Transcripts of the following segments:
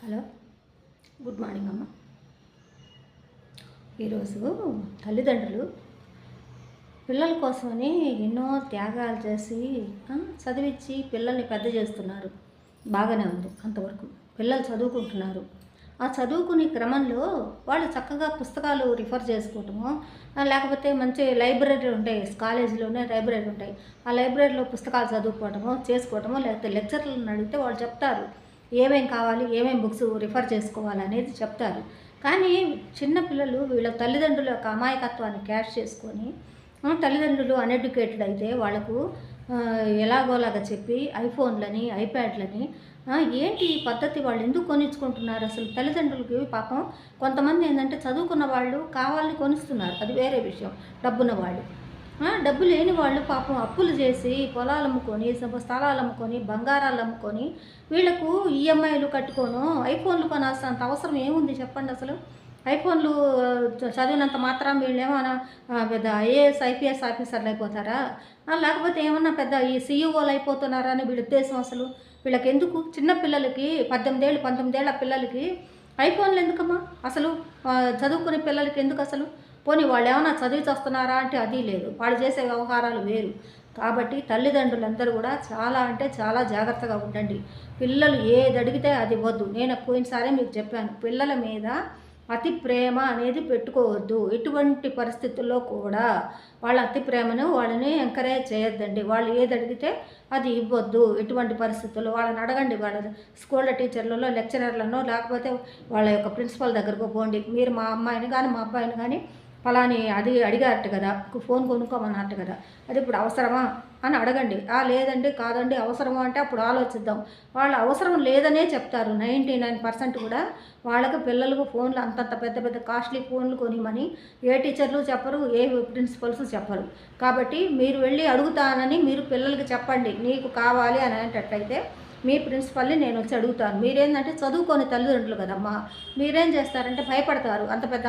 Hello, good morning అమ్మ. ఈరోజు తల్లిదండ్రులు పిల్లల కోసమని ఎన్నో త్యాగాలు చేసి చదివించి పిల్లల్ని పెద్ద చేస్తున్నారు. బాగానే ఉంది అంతవరకు. పిల్లలు చదువుకుంటున్నారు. ఆ చదువుకునే క్రమంలో వాళ్ళు చక్కగా పుస్తకాలు రిఫర్ చేసుకోవటము, లేకపోతే మంచి లైబ్రరీ ఉంటాయి, కాలేజీలోనే లైబ్రరీ ఉంటాయి, ఆ లైబ్రరీలో పుస్తకాలు చదువుకోవటము చేసుకోవటము, లేకపోతే లెక్చర్లను అడిగితే వాళ్ళు చెప్తారు ఏమేం కావాలి, ఏమేం బుక్స్ రిఫర్ చేసుకోవాలి అనేది చెప్తారు. కానీ చిన్నపిల్లలు వీళ్ళ తల్లిదండ్రుల యొక్క అమాయకత్వాన్ని క్యాష్ చేసుకొని, తల్లిదండ్రులు అన్ఎడ్యుకేటెడ్ అయితే వాళ్ళకు ఎలాగోలాగా చెప్పి ఐఫోన్లని, ఐప్యాడ్లని, ఏంటి ఈ పద్ధతి, వాళ్ళు ఎందుకు కొనిచ్చుకుంటున్నారు అసలు? తల్లిదండ్రులకి పాపం కొంతమంది ఏంటంటే చదువుకున్న వాళ్ళు కావాలని కొనిస్తున్నారు, అది వేరే విషయం. డబ్బున్న వాళ్ళు, డబ్బు లేని వాళ్ళు పాపం అప్పులు చేసి పొలాలు అమ్ముకొని, స్థలాలు అమ్ముకొని, బంగారాలు అమ్ముకొని వీళ్ళకు ఈఎంఐలు కట్టుకోను ఐఫోన్లు కొనాల్సినంత అవసరం ఏముంది చెప్పండి అసలు? ఐఫోన్లు చదివినంత మాత్రం వీళ్ళేమన్నా పెద్ద ఐఏఎస్ ఐపీఎస్ ఆఫీసర్లు అయిపోతారా? లేకపోతే ఏమన్నా పెద్ద ఈ సీఈఓలు అయిపోతున్నారా అని వీళ్ళ ఉద్దేశం అసలు? వీళ్ళకి ఎందుకు? చిన్నపిల్లలకి 18 ఏళ్ళు 19 ఏళ్ళ పిల్లలకి ఐఫోన్లు ఎందుకమ్మా అసలు? చదువుకునే పిల్లలకి ఎందుకు అసలు? పోనీ వాళ్ళు ఏమైనా చదివి వస్తున్నారా అంటే అది లేదు, వాళ్ళు చేసే వ్యవహారాలు వేరు. కాబట్టి తల్లిదండ్రులందరూ కూడా చాలా అంటే చాలా జాగ్రత్తగా ఉండండి. పిల్లలు ఏది అడిగితే అది ఇవ్వద్దు. నేను పోయినసారే మీకు చెప్పాను, పిల్లల మీద అతి ప్రేమ అనేది పెట్టుకోవద్దు. ఎటువంటి పరిస్థితుల్లో కూడా వాళ్ళ అతి ప్రేమను వాళ్ళని ఎంకరేజ్ చేయొద్దండి. వాళ్ళు ఏది అడిగితే అది ఇవ్వద్దు. ఎటువంటి పరిస్థితుల్లో వాళ్ళని అడగండి. వాళ్ళ స్కూళ్ళ టీచర్లలో, లెక్చరర్లను, లేకపోతే వాళ్ళ యొక్క ప్రిన్సిపల్ దగ్గరకు పోండి. మీరు మా అమ్మాయిని కానీ మా అబ్బాయిని కానీ ఫలాని అది అడిగారట కదా, ఫోన్ కొనుక్కోమన్నట్టు కదా, అది ఇప్పుడు అవసరమా అని అడగండి. లేదండి, కాదండి, అవసరమా అంటే అప్పుడు ఆలోచిద్దాం. వాళ్ళు అవసరం లేదనే చెప్తారు. 99% కూడా వాళ్ళకి పిల్లలకు ఫోన్లు అంతంత పెద్ద పెద్ద కాస్ట్లీ ఫోన్లు కొనిమని ఏ టీచర్లు చెప్పరు, ఏ ప్రిన్సిపల్స్ చెప్పరు. కాబట్టి మీరు వెళ్ళి అడుగుతానని మీరు పిల్లలకి చెప్పండి. నీకు కావాలి అని అనేటట్లయితే మీ ప్రిన్సిపల్ని నేను వచ్చి అడుగుతాను. మీరేంటంటే చదువుకొని తల్లిదండ్రులు కదమ్మా, మీరేం చేస్తారంటే భయపడతారు. అంత పెద్ద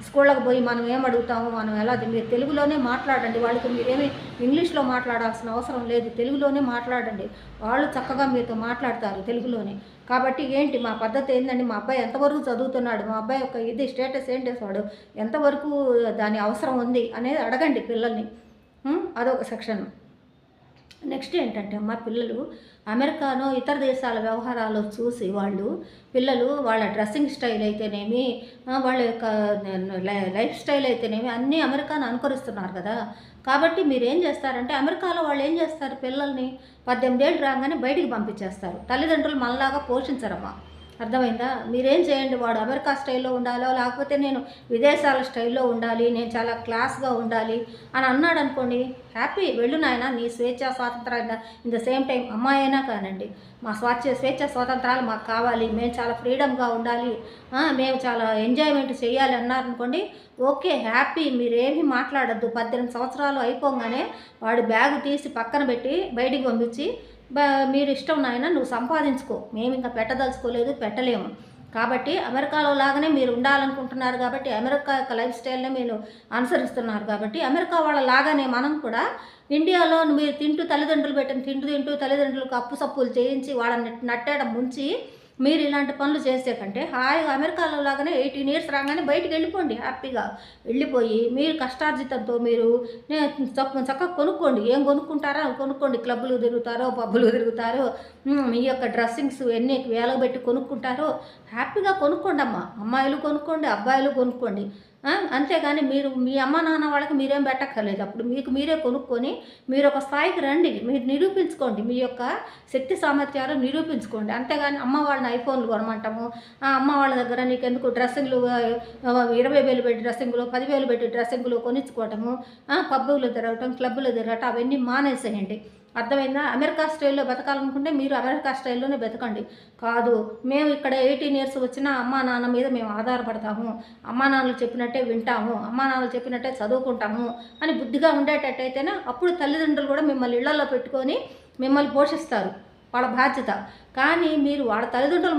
స్కూళ్ళకు పోయి మనం ఏం అడుగుతాము, మనం ఎలా? మీరు తెలుగులోనే మాట్లాడండి. వాళ్ళకి మీరేమి ఇంగ్లీష్లో మాట్లాడాల్సిన అవసరం లేదు, తెలుగులోనే మాట్లాడండి. వాళ్ళు చక్కగా మీతో మాట్లాడతారు తెలుగులోనే. కాబట్టి ఏంటి మా పద్ధతి ఏంటండి, మా అబ్బాయి ఎంతవరకు చదువుతున్నాడు, మా అబ్బాయి యొక్క ఇది స్టేటస్ ఏంటి, వాడు ఎంతవరకు దాని అవసరం ఉంది అనేది అడగండి పిల్లల్ని. అదొక సెక్షన్. నెక్స్ట్ ఏంటంటే మా పిల్లలు అమెరికానో ఇతర దేశాల వ్యవహారాలు చూసి పిల్లలు వాళ్ళ డ్రెస్సింగ్ స్టైల్ అయితేనేమి, వాళ్ళ యొక్క లైఫ్ స్టైల్ అయితేనేమి అన్నీ అమెరికాను అనుకరిస్తున్నారు కదా. కాబట్టి మీరు ఏం చేస్తారంటే, అమెరికాలో వాళ్ళు ఏం చేస్తారు, పిల్లల్ని 18 ఏళ్ళు రాగానే బయటికి పంపించేస్తారు. తల్లిదండ్రులు మనలాగా పోషించరమ్మా, అర్థమైందా? మీరేం చేయండి, వాడు అమెరికా స్టైల్లో ఉండాలో, లేకపోతే నేను విదేశాల స్టైల్లో ఉండాలి, నేను చాలా క్లాస్గా ఉండాలి అని అన్నాడు అనుకోండి, హ్యాపీ, వెళ్ళు నాయన, నీ స్వేచ్ఛ స్వాతంత్రాలు ఇన్ ద సేమ్ టైం అమ్మాయి అయినా కానండి, మా స్వేచ్ఛ స్వాతంత్రాలు మాకు కావాలి, మేము చాలా ఫ్రీడమ్గా ఉండాలి, మేము చాలా ఎంజాయ్మెంట్ చేయాలి అన్నారనుకోండి, ఓకే, హ్యాపీ. మీరేమీ మాట్లాడద్దు. 18 సంవత్సరాలు అయిపోగానే వాడి బ్యాగు తీసి పక్కన పెట్టి బయటికి పంపించి, మీరు ఇష్టం నాయన, నువ్వు సంపాదించుకో, మేము ఇంకా పెట్టదలుచుకోలేదు, పెట్టలేము. కాబట్టి అమెరికాలో లాగానే మీరు ఉండాలనుకుంటున్నారు కాబట్టి, అమెరికా యొక్క లైఫ్ స్టైల్ని మీరు అనుసరిస్తున్నారు కాబట్టి, అమెరికా వాళ్ళ లాగానే మనం కూడా ఇండియాలో మీరు తల్లిదండ్రులు పెట్టిన తింటూ తల్లిదండ్రులకు అప్పు సప్పులు చేయించి వాళ్ళని నట్టేయడం ముంచి మీరు ఇలాంటి పనులు చేసే కంటే హాయిగా అమెరికాలో లాగానే 18 ఇయర్స్ రాగానే బయటికి వెళ్ళిపోండి. హ్యాపీగా వెళ్ళిపోయి మీరు కష్టార్జితంతో మీరు చక్కగా కొనుక్కోండి. ఏం కొనుక్కుంటారో కొనుక్కోండి. క్లబ్బులు తిరుగుతారో, పబ్బులు తిరుగుతారో, మీ యొక్క డ్రెస్సింగ్స్ ఎన్ని వేలకు పెట్టి కొనుక్కుంటారో హ్యాపీగా కొనుక్కోండి అమ్మ. అమ్మాయిలు కొనుక్కోండి, అబ్బాయిలు కొనుక్కోండి. అంతేగాని మీరు మీ అమ్మ నాన్న వాళ్ళకి మీరేం పెట్టక్కర్లేదు. అప్పుడు మీకు మీరే కొనుక్కొని మీరు ఒక స్థాయికి రండి, మీరు నిరూపించుకోండి, మీ యొక్క శక్తి సామర్థ్యాలు నిరూపించుకోండి. అంతేగాని అమ్మ వాళ్ళని ఐఫోన్లు కొనమంటాము, అమ్మ వాళ్ళ దగ్గర నీకెందుకు డ్రెస్సింగ్లు 20,000 పెట్టి డ్రెస్సింగ్లు, 10,000 పెట్టి డ్రెస్సింగ్లు కొనిచ్చుకోవటము, పబ్బులు తిరగటం, క్లబ్బులు తిరగటం అవన్నీ మానేసేయండి. అర్థమైందా? అమెరికా స్టైల్లో బతకాలనుకుంటే మీరు అమెరికా స్టైల్లోనే బతకండి. కాదు మేము ఇక్కడ 18 ఇయర్స్ వచ్చినా అమ్మా నాన్న మీద మేము ఆధారపడతాము, అమ్మా నాన్నలు చెప్పినట్టే వింటాము, అమ్మా నాన్నలు చెప్పినట్టే చదువుకుంటాము అని బుద్ధిగా ఉండేటట్టయితేనే అప్పుడు తల్లిదండ్రులు కూడా మిమ్మల్ని ఇళ్లలో పెట్టుకొని మిమ్మల్ని పోషిస్తారు, వాళ్ళ బాధ్యత. కానీ మీరు వాళ్ళ తల్లిదండ్రుల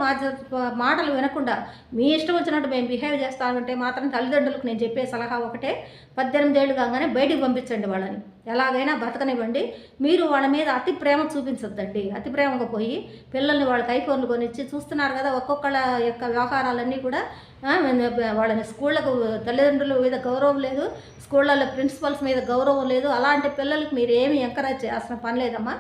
మాటలు వినకుండా మీ ఇష్టం వచ్చినట్టు మేము బిహేవ్ చేస్తామంటే మాత్రం తల్లిదండ్రులకు నేను చెప్పే సలహా ఒకటే, 18 ఏళ్ళు కాగానే బయటికి పంపించండి వాళ్ళని. ఎలాగైనా బతకనివ్వండి. మీరు వాళ్ళ మీద అతి ప్రేమ చూపించొద్దండి. అతి ప్రేమగా పోయి పిల్లల్ని వాళ్ళకి ఐఫోన్లు కొనిచ్చి చూస్తున్నారు కదా, ఒక్కొక్కళ్ళ యొక్క వ్యవహారాలన్నీ కూడా వాళ్ళని స్కూళ్ళకు తల్లిదండ్రుల మీద గౌరవం లేదు, స్కూళ్ళల్లో ప్రిన్సిపల్స్ మీద గౌరవం లేదు. అలాంటి పిల్లలకి మీరు ఏమి ఎంకరేజ్ చేయాల్సిన పని లేదమ్మా.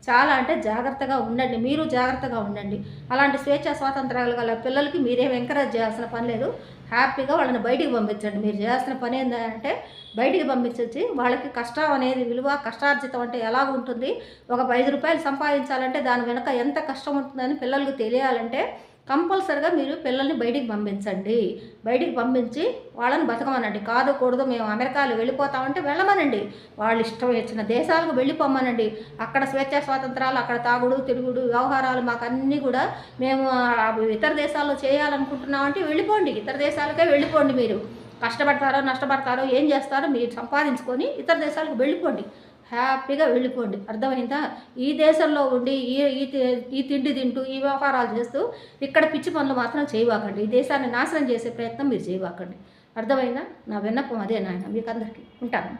చాలా అంటే జాగ్రత్తగా ఉండండి. మీరు జాగ్రత్తగా ఉండండి. అలాంటి స్వేచ్ఛా స్వాతంత్రాలు గల పిల్లలకి మీరేం ఎంకరేజ్ చేయాల్సిన పని లేదు. హ్యాపీగా వాళ్ళని బయటికి పంపించండి. మీరు చేయాల్సిన పని ఏంటంటే బయటికి పంపించొచ్చి వాళ్ళకి కష్టం అనేది విలువ, కష్టార్జితం అంటే ఎలా ఉంటుంది, ఒక 5 రూపాయలు సంపాదించాలంటే దాని వెనక ఎంత కష్టం ఉంటుందని పిల్లలకు తెలియాలంటే కంపల్సరిగా మీరు పిల్లల్ని బయటికి పంపించండి. బయటికి పంపించి వాళ్ళని బతకమనండి. కాదు కూడదు మేము అమెరికాలో వెళ్ళిపోతామంటే వెళ్ళమనండి. వాళ్ళు ఇష్టం వచ్చిన దేశాలకు వెళ్ళిపోమనండి. అక్కడ స్వేచ్ఛా స్వాతంత్రాలు, అక్కడ తాగుడు తిరుగుడు వ్యవహారాలు మాకన్నీ కూడా మేము ఇతర దేశాల్లో చేయాలనుకుంటున్నామంటే వెళ్ళిపోండి. ఇతర దేశాలకే వెళ్ళిపోండి. మీరు కష్టపడతారో నష్టపడతారో ఏం చేస్తారో మీరు సంపాదించుకొని ఇతర దేశాలకు వెళ్ళిపోండి. హ్యాపీగా వెళ్ళిపోండి. అర్థమైందా? ఈ దేశంలో ఉండి ఈ తిండి తింటూ ఈ వ్యవహారాలు చేస్తూ ఇక్కడ పిచ్చి పనులు మాత్రం చేయవాకండి. ఈ దేశాన్ని నాశనం చేసే ప్రయత్నం మీరు చేయవాకండి. అర్థమైందా? నా విన్నపం అదే నాయన మీకు అందరికీ. ఉంటాను.